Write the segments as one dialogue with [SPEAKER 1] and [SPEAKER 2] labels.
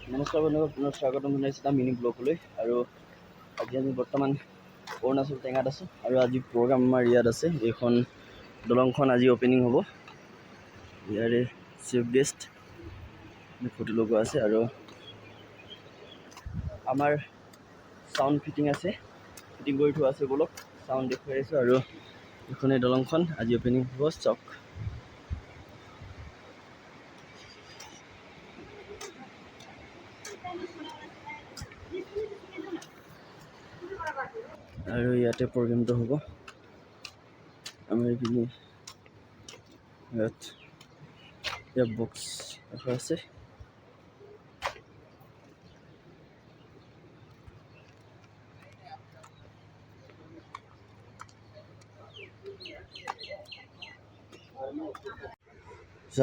[SPEAKER 1] নমস্কাৰ বন্ধুসকল, পুনৰ স্বাগতম জনাইছোঁ এটা মিনি ব্লগলৈ। আৰু আজি আমি বৰ্তমান অৰুণাচল টেঙাত আছোঁ আৰু আজি প্ৰগ্ৰাম আমাৰ ইয়াত আছে। এইখন দলংখন আজি অপেনিং হ'ব। ইয়াৰে চিফ গেষ্ট ফটো লগোৱা আছে আৰু আমাৰ চাউণ্ড ফিটিং আছে, ফিটিং কৰি থোৱা আছে। বলক চাউণ্ড দেখুৱাই আছোঁ। আৰু এইখনেই দলংখন আজি অপেনিং হ'ব। চাওক, আৰু ইয়াতে প্ৰগ্ৰেমটো হ'ব। আমাৰ এইখিনি ইয়াত বক্স ৰখা আছে।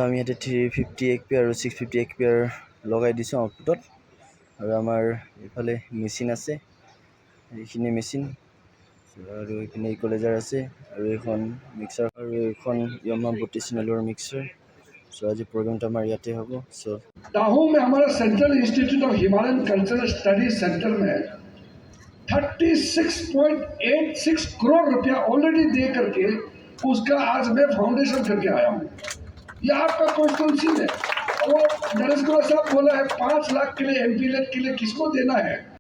[SPEAKER 1] আমি ইয়াতে 350 XP আৰু 650 XP লগাই দিছোঁ আউটপুটত। আৰু আমাৰ এইফালে মেচিন আছে, এইখিনি মেচিন আৰু এইপিনে ইকুৱেলাইজাৰ আছে আৰু এইখন মিক্সাৰ আৰু এইখন য়ামাহা 32 চেনেলৰ মিক্সাৰ। আজি প্ৰগ্ৰামটো আমাৰ ইয়াতে হ'ব।
[SPEAKER 2] दाहो में हमारा central institute of Himalayan cultural studies centre में 36.86 करोड़ रुपया ऑलरेडी दे करके उसका आज मैं फाउंडेशन करके आया हूँ। ये आपका कॉन्स्टिट्यूंसी है और नरेश गौड़ा साहब बोला है 5 लाख के लिए एमपी के लिए किसको देना है।